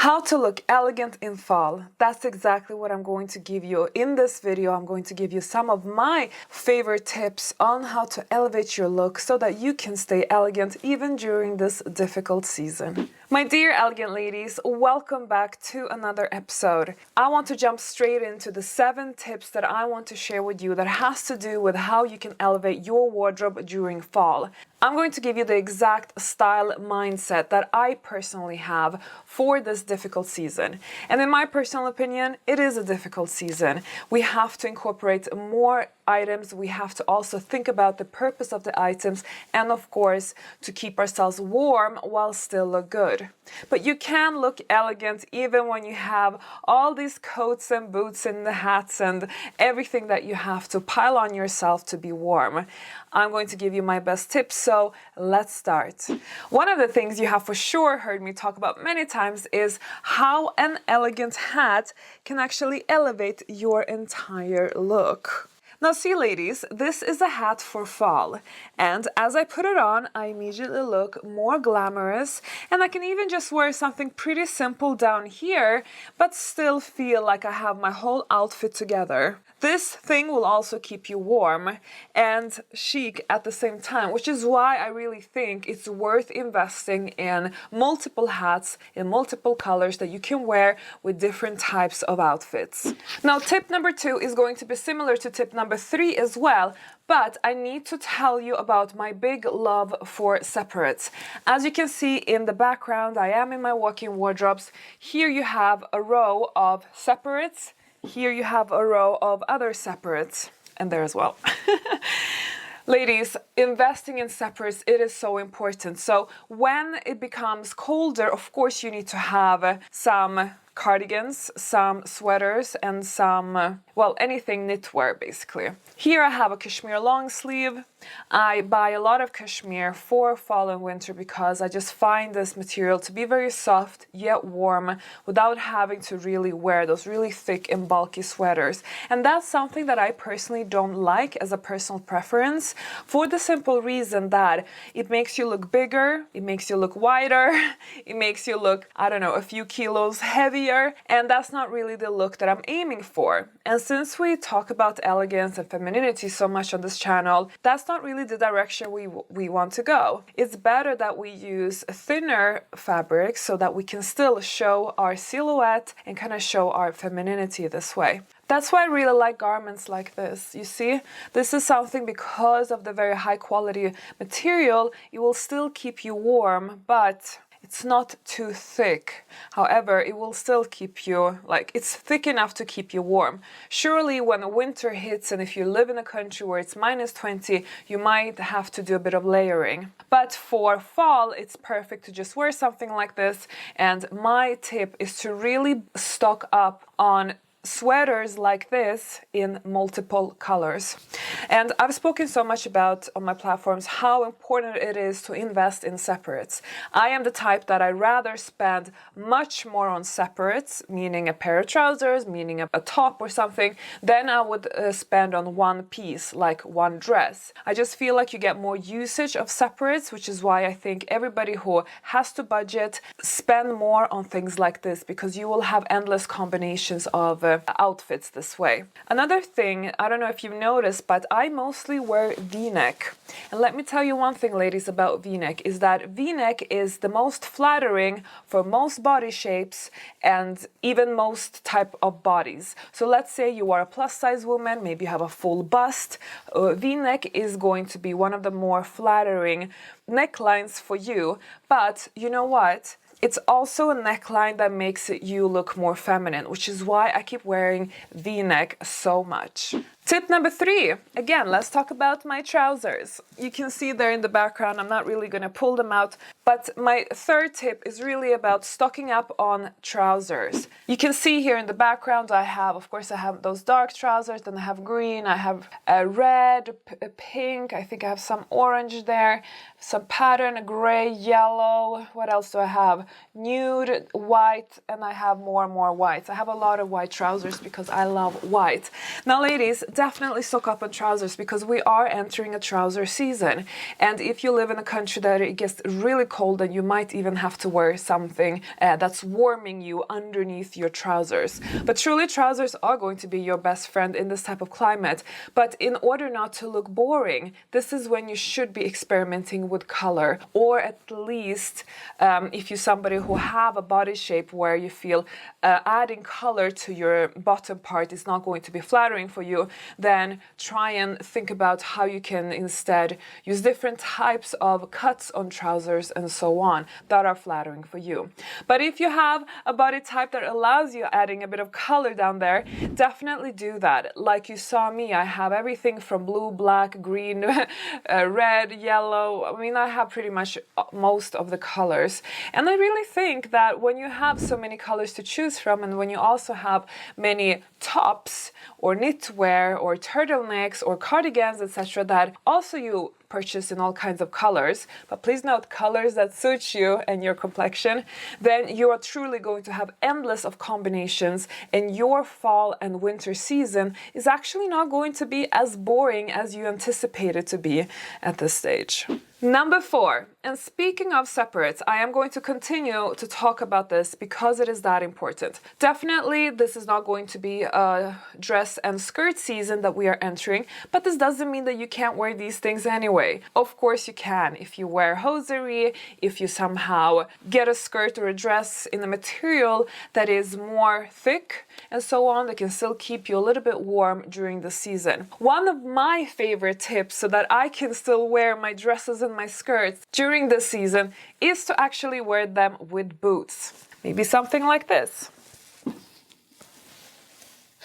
How to look elegant in fall. That's exactly what I'm going to give you in this video. I'm going to give you some of my favorite tips on how to elevate your look so that you can stay elegant even during this difficult season. My dear elegant ladies, welcome back to another episode. I want to jump straight into the 7 tips that I want to share with you that has to do with how you can elevate your wardrobe during fall. I'm going to give you the exact style mindset that I personally have for this difficult season. And in my personal opinion, it is a difficult season. We have to incorporate more items. We have to also think about the purpose of the items and, of course, to keep ourselves warm while still look good. But you can look elegant even when you have all these coats and boots and the hats and everything that you have to pile on yourself to be warm. I'm going to give you my best tips, so let's start. One of the things you have for sure heard me talk about many times is how an elegant hat can actually elevate your entire look. Now see ladies, this is a hat for fall, and as I put it on, I immediately look more glamorous, and I can even just wear something pretty simple down here, but still feel like I have my whole outfit together. This thing will also keep you warm and chic at the same time, which is why I really think it's worth investing in multiple hats in multiple colors that you can wear with different types of outfits. Now, tip number 2 is going to be similar to tip number 3 as well, but I need to tell you about my big love for separates. As you can see in the background, I am in my walk-in wardrobes. Here you have a row of separates. Here you have a row of other separates, and there as well. Ladies, investing in separates, it is so important. So when it becomes colder, of course you need to have some cardigans, some sweaters, and some, well, anything knitwear basically. Here I have a cashmere long sleeve. I buy a lot of cashmere for fall and winter because I just find this material to be very soft yet warm without having to really wear those really thick and bulky sweaters. And that's something that I personally don't like as a personal preference for the simple reason that it makes you look bigger, it makes you look wider, it makes you look, I don't know, a few kilos heavier, and that's not really the look that I'm aiming for. And since we talk about elegance and femininity so much on this channel, that's not really the direction we want to go. It's better that we use thinner fabrics so that we can still show our silhouette and kind of show our femininity this way. That's why I really like garments like this. You see, this is something because of the very high quality material, it will still keep you warm, but it's not too thick. However, it will still keep you, like, it's thick enough to keep you warm. Surely when winter hits and if you live in a country where it's -20, you might have to do a bit of layering. But for fall, it's perfect to just wear something like this. And my tip is to really stock up on sweaters like this in multiple colors. And I've spoken so much about on my platforms how important it is to invest in separates. I am the type that I rather spend much more on separates, meaning a pair of trousers, meaning a top or something, than I would spend on one piece, like one dress. I just feel like you get more usage of separates, which is why I think everybody who has to budget, spend more on things like this, because you will have endless combinations of outfits this way. Another thing, I don't know if you've noticed, but I mostly wear V-neck. And let me tell you one thing, ladies, about V-neck is that V-neck is the most flattering for most body shapes and even most type of bodies. So let's say you are a plus size woman, maybe you have a full bust. V-neck is going to be one of the more flattering necklines for you. But you know what? It's also a neckline that makes you look more feminine, which is why I keep wearing V-neck so much. Tip number 3, again, let's talk about my trousers. You can see there in the background, I'm not really going to pull them out, but my 3rd tip is really about stocking up on trousers. You can see here in the background, I have those dark trousers, then I have green, I have a red, pink, I think I have some orange there, some pattern, gray, yellow, what else do I have? Nude, white, and I have more and more whites. I have a lot of white trousers because I love white. Now ladies, definitely stock up on trousers because we are entering a trouser season. And if you live in a country that it gets really cold, then you might even have to wear something that's warming you underneath your trousers. But truly, trousers are going to be your best friend in this type of climate. But in order not to look boring, this is when you should be experimenting with color, or at least if you're somebody who have a body shape where you feel adding color to your bottom part is not going to be flattering for you, then try and think about how you can instead use different types of cuts on trousers and so on that are flattering for you. But if you have a body type that allows you adding a bit of color down there, definitely do that. Like you saw me, I have everything from blue, black, green, red, yellow. I mean, I have pretty much most of the colors. And I really think that when you have so many colors to choose from, and when you also have many tops or knitwear or turtlenecks or cardigans, etc., that also you purchase in all kinds of colors, but please note colors that suit you and your complexion, then you are truly going to have endless of combinations, and your fall and winter season is actually not going to be as boring as you anticipate it to be at this stage. Number 4, and speaking of separates, I am going to continue to talk about this because it is that important. Definitely, this is not going to be a dress and skirt season that we are entering, but this doesn't mean that you can't wear these things anyway. Of course you can. If you wear hosiery, if you somehow get a skirt or a dress in a material that is more thick and so on, that can still keep you a little bit warm during the season. One of my favorite tips so that I can still wear my dresses and my skirts during this season is to actually wear them with boots. Maybe something like this.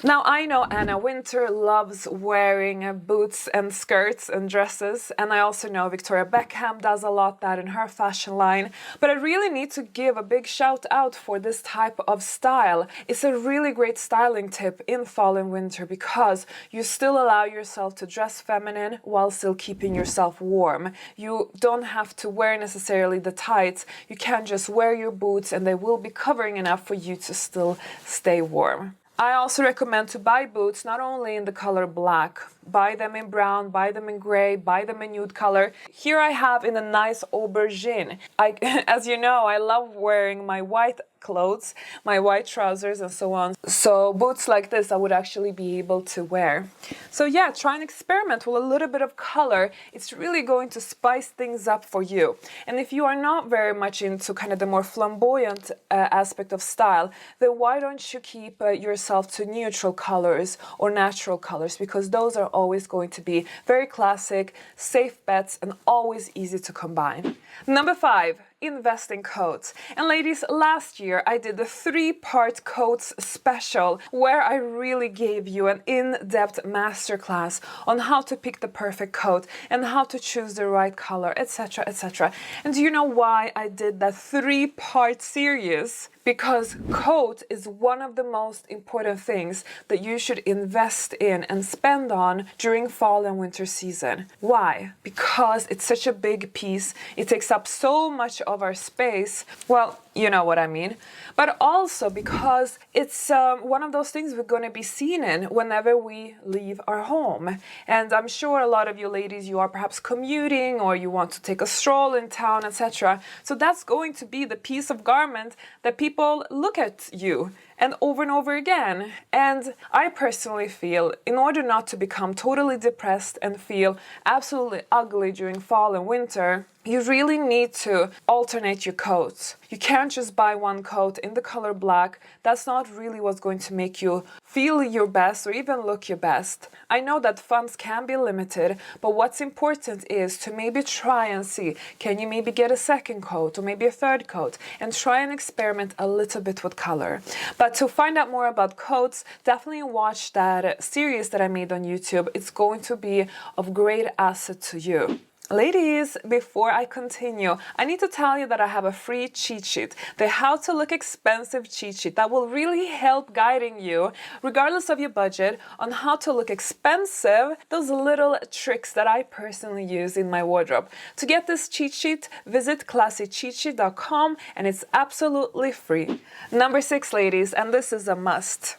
Now, I know Anna Wintour loves wearing boots and skirts and dresses, and I also know Victoria Beckham does a lot that in her fashion line, but I really need to give a big shout out for this type of style. It's a really great styling tip in fall and winter because you still allow yourself to dress feminine while still keeping yourself warm. You don't have to wear necessarily the tights. You can just wear your boots and they will be covering enough for you to still stay warm. I also recommend to buy boots not only in the color black, buy them in brown, buy them in gray, buy them in nude color. Here I have in a nice aubergine. As you know, I love wearing my white clothes, my white trousers and so on. So boots like this I would actually be able to wear. So yeah, try and experiment with a little bit of color. It's really going to spice things up for you. And if you are not very much into kind of the more flamboyant aspect of style, then why don't you keep yourself to neutral colors or natural colors, because those are always going to be very classic, safe bets and always easy to combine. Number 5. Invest in coats. And ladies, last year I did the 3-part coats special where I really gave you an in-depth masterclass on how to pick the perfect coat and how to choose the right color, etc., etc. And do you know why I did that 3-part series? Because coat is one of the most important things that you should invest in and spend on during fall and winter season. Why? Because it's such a big piece. It takes up so much of our space. Well, you know what I mean. But also because it's one of those things we're going to be seen in whenever we leave our home. And I'm sure a lot of you ladies, you are perhaps commuting or you want to take a stroll in town, etc. So that's going to be the piece of garment that people look at you and over again. And I personally feel in order not to become totally depressed and feel absolutely ugly during fall and winter, you really need to alternate your coats. You can't just buy one coat in the color black. That's not really what's going to make you feel your best or even look your best. I know that funds can be limited, but what's important is to maybe try and see, can you maybe get a second coat or maybe a third coat and try and experiment a little bit with color. But to find out more about coats, definitely watch that series that I made on YouTube. It's going to be of great asset to you. Ladies, before I continue, I need to tell you that I have a free cheat sheet, the How to Look Expensive cheat sheet that will really help guiding you, regardless of your budget, on how to look expensive, those little tricks that I personally use in my wardrobe. To get this cheat sheet, visit classycheatsheet.com and it's absolutely free. Number 6, ladies, and this is a must.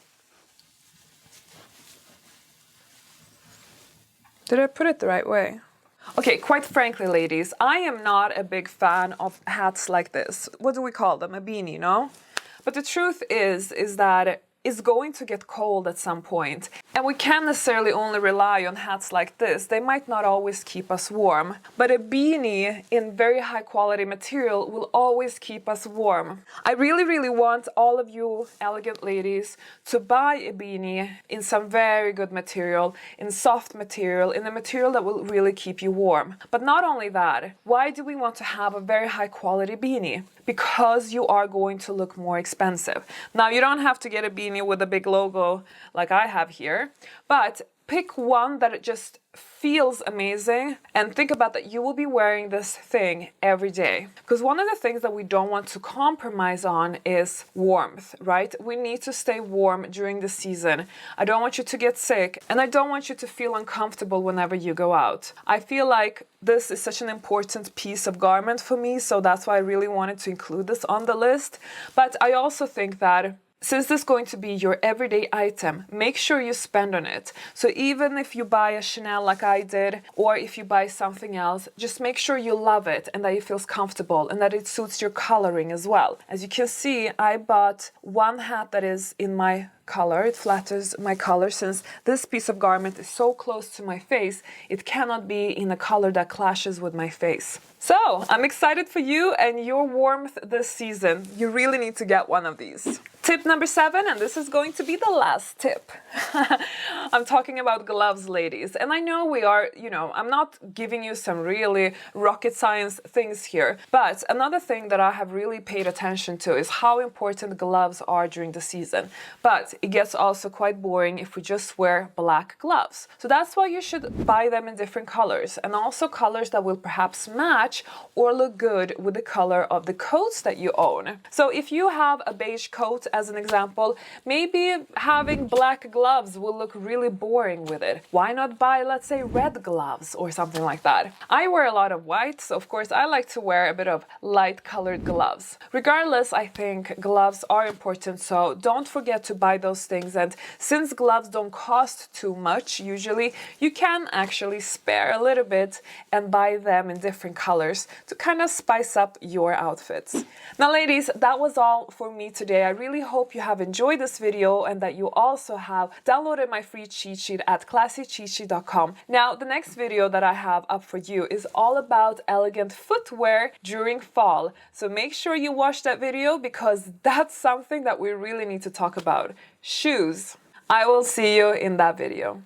Did I put it the right way? Okay, quite frankly, ladies, I am not a big fan of hats like this. What do we call them? A beanie, no? But the truth is that it's going to get cold at some point, and we can't necessarily only rely on hats like this. They might not always keep us warm, but a beanie in very high quality material will always keep us warm. I really want all of you elegant ladies to buy a beanie in some very good material, in soft material, in a material that will really keep you warm. But not only that, why do we want to have a very high quality beanie? Because you are going to look more expensive. Now, you don't have to get a beanie with a big logo like I have here, but pick one that just feels amazing, and think about that you will be wearing this thing every day. Because one of the things that we don't want to compromise on is warmth, right? We need to stay warm during the season. I don't want you to get sick, and I don't want you to feel uncomfortable whenever you go out. I feel like this is such an important piece of garment for me, so that's why I really wanted to include this on the list. But I also think that since this is going to be your everyday item, make sure you spend on it. So even if you buy a Chanel like I did, or if you buy something else, just make sure you love it and that it feels comfortable and that it suits your coloring as well. As you can see, I bought one hat that is in my color. It flatters my color. Since this piece of garment is so close to my face, it cannot be in a color that clashes with my face. So I'm excited for you and your warmth this season. You really need to get one of these. Tip number 7, and this is going to be the last tip. I'm talking about gloves, ladies. And I know we are, I'm not giving you some really rocket science things here, but another thing that I have really paid attention to is how important gloves are during the season. But it gets also quite boring if we just wear black gloves. So that's why you should buy them in different colors, and also colors that will perhaps match or look good with the color of the coats that you own. So if you have a beige coat, as an example, maybe having black gloves will look really boring with it. Why not buy, let's say, red gloves or something like that? I wear a lot of white, so of course I like to wear a bit of light colored gloves. Regardless, I think gloves are important, so don't forget to buy those things. And since gloves don't cost too much, usually you can actually spare a little bit and buy them in different colors to kind of spice up your outfits. Now, ladies, that was all for me today. I really hope you have enjoyed this video and that you also have downloaded my free cheat sheet at classycheatsheet.com. Now, the next video that I have up for you is all about elegant footwear during fall. So make sure you watch that video, because that's something that we really need to talk about. Shoes. I will see you in that video.